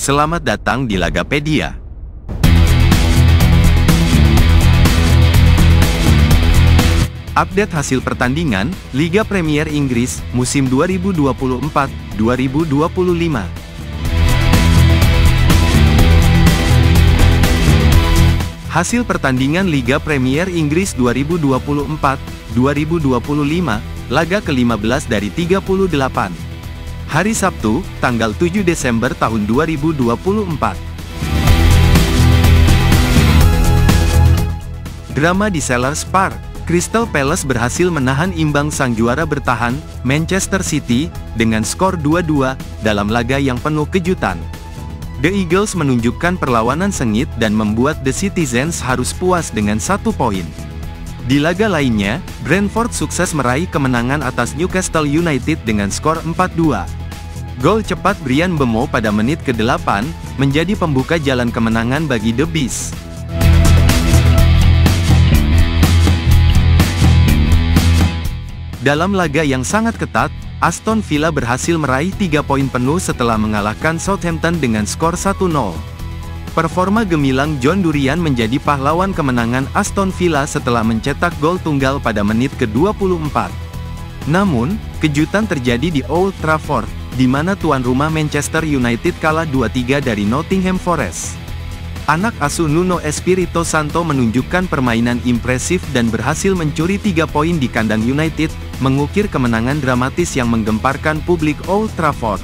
Selamat datang di Lagapedia. Update hasil pertandingan Liga Premier Inggris musim 2024-2025. Hasil pertandingan Liga Premier Inggris 2024-2025, laga ke-15 dari 38. Hari Sabtu, tanggal 7 Desember tahun 2024. Drama di Selhurst Park. Crystal Palace berhasil menahan imbang sang juara bertahan, Manchester City, dengan skor 2-2, dalam laga yang penuh kejutan. The Eagles menunjukkan perlawanan sengit dan membuat The Citizens harus puas dengan 1 poin. Di laga lainnya, Brentford sukses meraih kemenangan atas Newcastle United dengan skor 4-2. Gol cepat Bryan Mbeumo pada menit ke-8, menjadi pembuka jalan kemenangan bagi The Bees. Dalam laga yang sangat ketat, Aston Villa berhasil meraih 3 poin penuh setelah mengalahkan Southampton dengan skor 1-0. Performa gemilang John Durian menjadi pahlawan kemenangan Aston Villa setelah mencetak gol tunggal pada menit ke-24. Namun, kejutan terjadi di Old Trafford, di mana tuan rumah Manchester United kalah 2-3 dari Nottingham Forest. Anak asuh Nuno Espirito Santo menunjukkan permainan impresif dan berhasil mencuri 3 poin di kandang United, mengukir kemenangan dramatis yang menggemparkan publik Old Trafford.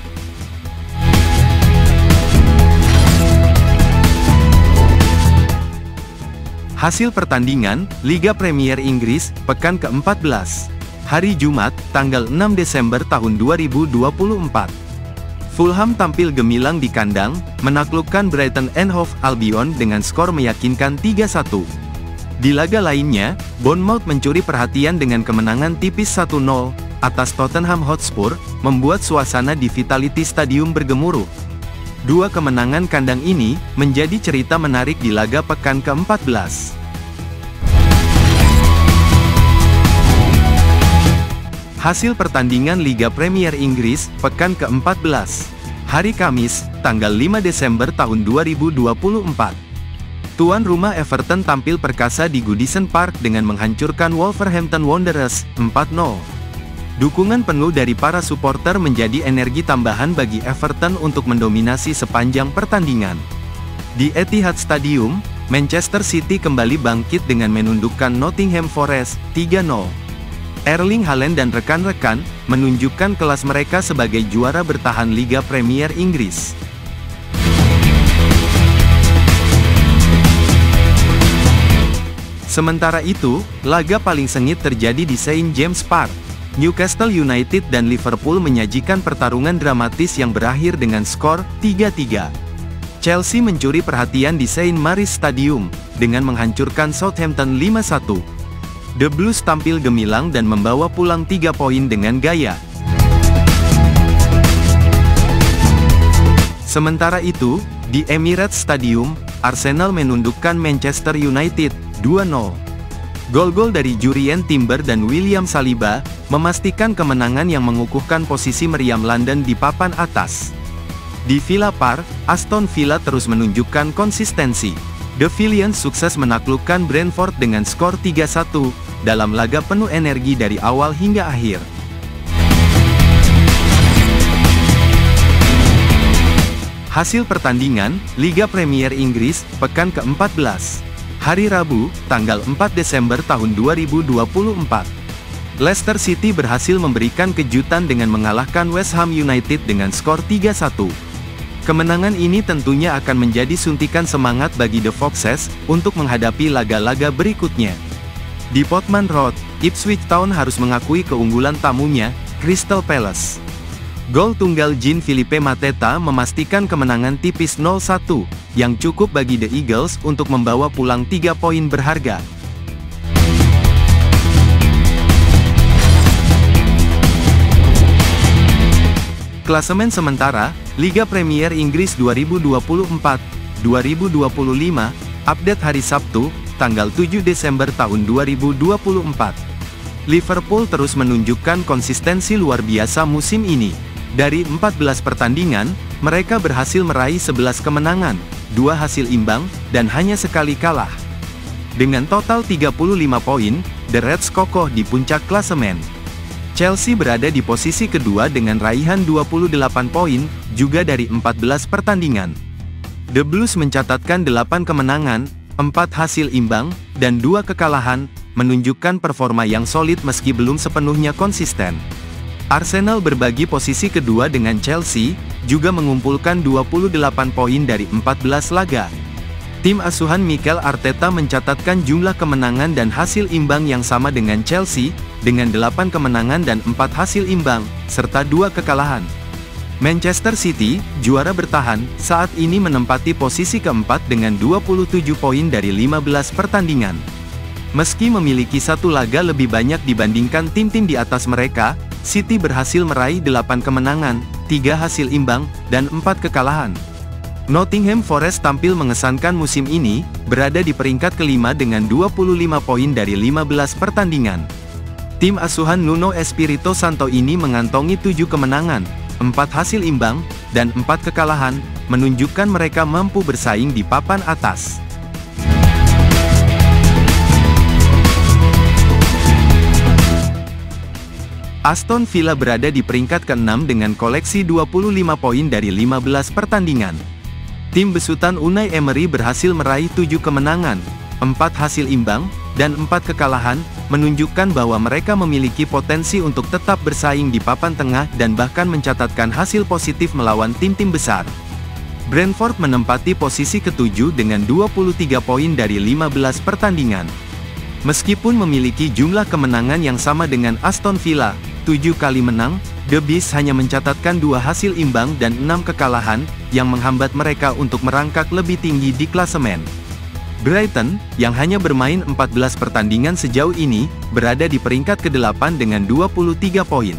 Hasil pertandingan Liga Premier Inggris, pekan ke-14. Hari Jumat, tanggal 6 Desember tahun 2024. Fulham tampil gemilang di kandang, menaklukkan Brighton and Hove Albion dengan skor meyakinkan 3-1. Di laga lainnya, Bournemouth mencuri perhatian dengan kemenangan tipis 1-0, atas Tottenham Hotspur, membuat suasana di Vitality Stadium bergemuruh. Dua kemenangan kandang ini, menjadi cerita menarik di laga pekan ke-14. Hasil pertandingan Liga Premier Inggris, pekan ke-14. Hari Kamis, tanggal 5 Desember tahun 2024. Tuan rumah Everton tampil perkasa di Goodison Park dengan menghancurkan Wolverhampton Wanderers, 4-0. Dukungan penuh dari para supporter menjadi energi tambahan bagi Everton untuk mendominasi sepanjang pertandingan. Di Etihad Stadium, Manchester City kembali bangkit dengan menundukkan Nottingham Forest, 3-0. Erling Haaland dan rekan-rekan, menunjukkan kelas mereka sebagai juara bertahan Liga Premier Inggris. Sementara itu, laga paling sengit terjadi di St James Park. Newcastle United dan Liverpool menyajikan pertarungan dramatis yang berakhir dengan skor 3-3. Chelsea mencuri perhatian di St Mary's Stadium, dengan menghancurkan Southampton 5-1. The Blues tampil gemilang dan membawa pulang 3 poin dengan gaya. Sementara itu, di Emirates Stadium, Arsenal menundukkan Manchester United, 2-0. Gol-gol dari Jurrien Timber dan William Saliba, memastikan kemenangan yang mengukuhkan posisi meriam London di papan atas. Di Villa Park, Aston Villa terus menunjukkan konsistensi. The Villains sukses menaklukkan Brentford dengan skor 3-1, dalam laga penuh energi dari awal hingga akhir. Hasil pertandingan Liga Premier Inggris, pekan ke-14. Hari Rabu, tanggal 4 Desember tahun 2024. Leicester City berhasil memberikan kejutan dengan mengalahkan West Ham United dengan skor 3-1. Kemenangan ini tentunya akan menjadi suntikan semangat bagi The Foxes, untuk menghadapi laga-laga berikutnya. Di Portman Road, Ipswich Town harus mengakui keunggulan tamunya, Crystal Palace. Gol tunggal Jean-Philippe Mateta memastikan kemenangan tipis 0-1, yang cukup bagi The Eagles untuk membawa pulang 3 poin berharga. Klasemen sementara, Liga Premier Inggris 2024-2025, update hari Sabtu, tanggal 7 Desember tahun 2024. Liverpool terus menunjukkan konsistensi luar biasa musim ini. Dari 14 pertandingan, Mereka berhasil meraih 11 kemenangan, 2 hasil imbang, dan hanya sekali kalah. Dengan total 35 poin, The Reds kokoh di puncak klasemen. Chelsea berada di posisi kedua dengan raihan 28 poin, juga dari 14 pertandingan. The Blues mencatatkan 8 kemenangan, 4 hasil imbang, dan 2 kekalahan, menunjukkan performa yang solid meski belum sepenuhnya konsisten. Arsenal berbagi posisi kedua dengan Chelsea, juga mengumpulkan 28 poin dari 14 laga. Tim asuhan Mikel Arteta mencatatkan jumlah kemenangan dan hasil imbang yang sama dengan Chelsea, dengan 8 kemenangan dan 4 hasil imbang, serta 2 kekalahan. Manchester City, juara bertahan, saat ini menempati posisi keempat dengan 27 poin dari 15 pertandingan. Meski memiliki 1 laga lebih banyak dibandingkan tim-tim di atas mereka, City berhasil meraih 8 kemenangan, 3 hasil imbang, dan 4 kekalahan. Nottingham Forest tampil mengesankan musim ini, berada di peringkat kelima dengan 25 poin dari 15 pertandingan. Tim asuhan Nuno Espirito Santo ini mengantongi 7 kemenangan, 4 hasil imbang, dan 4 kekalahan, menunjukkan mereka mampu bersaing di papan atas. Aston Villa berada di peringkat ke-6 dengan koleksi 25 poin dari 15 pertandingan. Tim besutan Unai Emery berhasil meraih 7 kemenangan, 4 hasil imbang, dan 4 kekalahan, menunjukkan bahwa mereka memiliki potensi untuk tetap bersaing di papan tengah dan bahkan mencatatkan hasil positif melawan tim-tim besar. Brentford menempati posisi ke-7 dengan 23 poin dari 15 pertandingan. Meskipun memiliki jumlah kemenangan yang sama dengan Aston Villa, 7 kali menang, The Bees hanya mencatatkan 2 hasil imbang dan 6 kekalahan, yang menghambat mereka untuk merangkak lebih tinggi di klasemen. Brighton, yang hanya bermain 14 pertandingan sejauh ini, berada di peringkat ke-8 dengan 23 poin.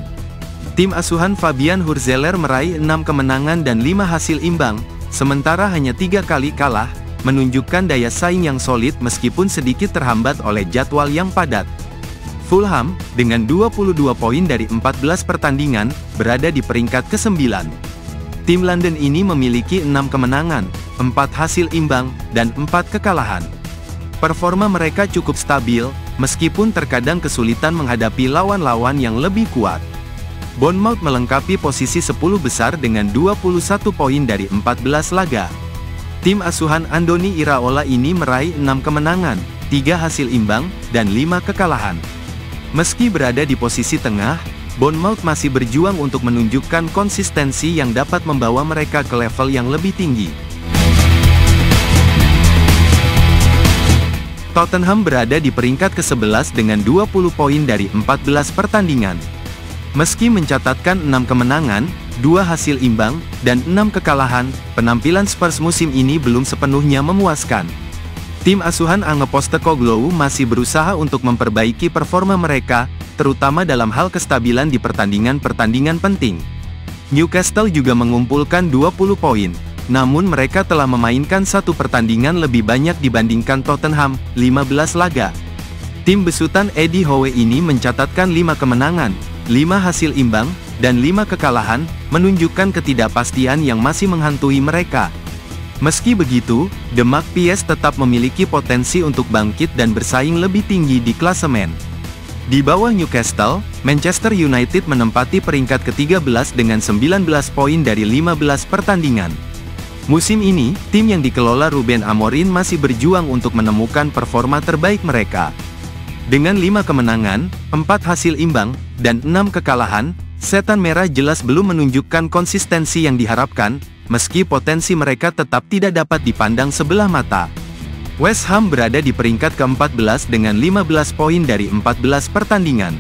Tim asuhan Fabian Hurzeler meraih 6 kemenangan dan 5 hasil imbang, sementara hanya 3 kali kalah, menunjukkan daya saing yang solid meskipun sedikit terhambat oleh jadwal yang padat. Fulham, dengan 22 poin dari 14 pertandingan, berada di peringkat ke-9. Tim London ini memiliki 6 kemenangan, 4 hasil imbang, dan 4 kekalahan. Performa mereka cukup stabil, meskipun terkadang kesulitan menghadapi lawan-lawan yang lebih kuat. Bournemouth melengkapi posisi 10 besar dengan 21 poin dari 14 laga. Tim asuhan Andoni Iraola ini meraih 6 kemenangan, 3 hasil imbang, dan 5 kekalahan. Meski berada di posisi tengah, Bournemouth masih berjuang untuk menunjukkan konsistensi yang dapat membawa mereka ke level yang lebih tinggi. Tottenham berada di peringkat ke-11 dengan 20 poin dari 14 pertandingan. Meski mencatatkan 6 kemenangan, 2 hasil imbang, dan 6 kekalahan, penampilan Spurs musim ini belum sepenuhnya memuaskan. Tim asuhan Ange Postecoglou masih berusaha untuk memperbaiki performa mereka, terutama dalam hal kestabilan di pertandingan-pertandingan penting. Newcastle juga mengumpulkan 20 poin, namun mereka telah memainkan 1 pertandingan lebih banyak dibandingkan Tottenham, 15 laga. Tim besutan Eddie Howe ini mencatatkan 5 kemenangan, 5 hasil imbang, dan 5 kekalahan, menunjukkan ketidakpastian yang masih menghantui mereka. Meski begitu, The Magpies tetap memiliki potensi untuk bangkit dan bersaing lebih tinggi di klasemen. Di bawah Newcastle, Manchester United menempati peringkat ke-13 dengan 19 poin dari 15 pertandingan. Musim ini, tim yang dikelola Ruben Amorim masih berjuang untuk menemukan performa terbaik mereka. Dengan 5 kemenangan, 4 hasil imbang, dan 6 kekalahan, Setan Merah jelas belum menunjukkan konsistensi yang diharapkan, meski potensi mereka tetap tidak dapat dipandang sebelah mata. West Ham berada di peringkat ke-14 dengan 15 poin dari 14 pertandingan.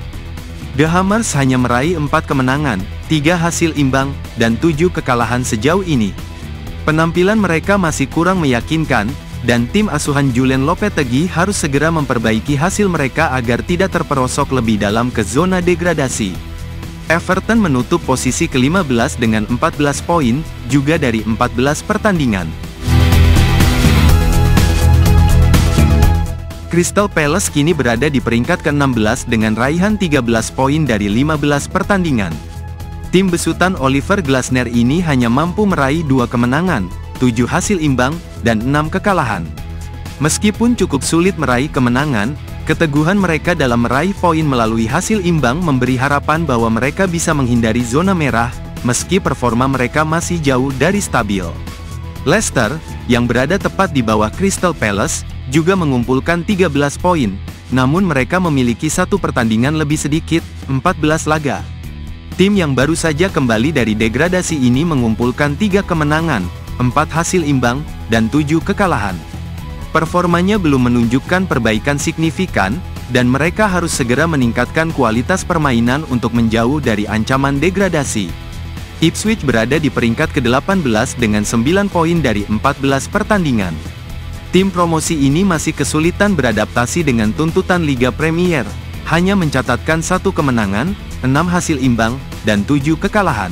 The Hammers hanya meraih 4 kemenangan, 3 hasil imbang, dan 7 kekalahan sejauh ini. Penampilan mereka masih kurang meyakinkan, dan tim asuhan Julen Lopetegui harus segera memperbaiki hasil mereka agar tidak terperosok lebih dalam ke zona degradasi. Everton menutup posisi ke-15 dengan 14 poin, juga dari 14 pertandingan. Crystal Palace kini berada di peringkat ke-16 dengan raihan 13 poin dari 15 pertandingan. Tim besutan Oliver Glasner ini hanya mampu meraih 2 kemenangan, 7 hasil imbang, dan 6 kekalahan. Meskipun cukup sulit meraih kemenangan, keteguhan mereka dalam meraih poin melalui hasil imbang memberi harapan bahwa mereka bisa menghindari zona merah, meski performa mereka masih jauh dari stabil. Leicester, yang berada tepat di bawah Crystal Palace, juga mengumpulkan 13 poin, namun mereka memiliki satu pertandingan lebih sedikit, 14 laga. Tim yang baru saja kembali dari degradasi ini mengumpulkan 3 kemenangan, 4 hasil imbang, dan 7 kekalahan. Performanya belum menunjukkan perbaikan signifikan, dan mereka harus segera meningkatkan kualitas permainan untuk menjauh dari ancaman degradasi. Ipswich berada di peringkat ke-18 dengan 9 poin dari 14 pertandingan. Tim promosi ini masih kesulitan beradaptasi dengan tuntutan Liga Premier, hanya mencatatkan 1 kemenangan, 6 hasil imbang, dan 7 kekalahan.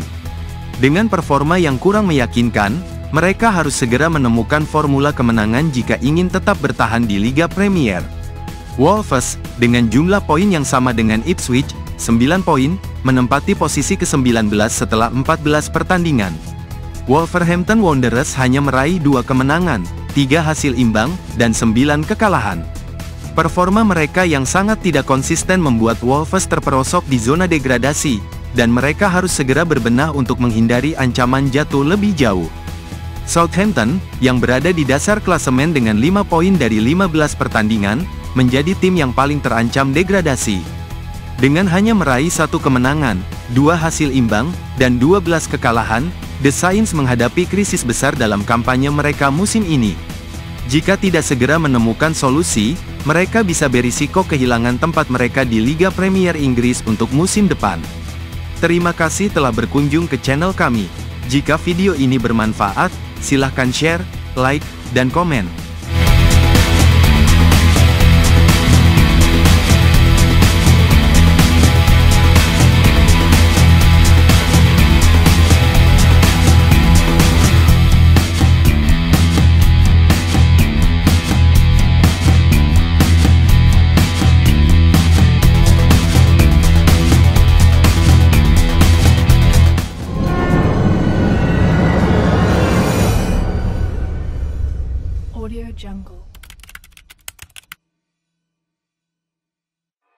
Dengan performa yang kurang meyakinkan, mereka harus segera menemukan formula kemenangan jika ingin tetap bertahan di Liga Premier. Wolves, dengan jumlah poin yang sama dengan Ipswich, 9 poin, menempati posisi ke-19 setelah 14 pertandingan. Wolverhampton Wanderers hanya meraih 2 kemenangan, 3 hasil imbang, dan 9 kekalahan. Performa mereka yang sangat tidak konsisten membuat Wolves terperosok di zona degradasi, dan mereka harus segera berbenah untuk menghindari ancaman jatuh lebih jauh. Southampton, yang berada di dasar klasemen dengan 5 poin dari 15 pertandingan, menjadi tim yang paling terancam degradasi. Dengan hanya meraih 1 kemenangan, 2 hasil imbang, dan 12 kekalahan, The Saints menghadapi krisis besar dalam kampanye mereka musim ini. Jika tidak segera menemukan solusi, mereka bisa berisiko kehilangan tempat mereka di Liga Premier Inggris untuk musim depan. Terima kasih telah berkunjung ke channel kami. Jika video ini bermanfaat, silahkan share, like, dan komen.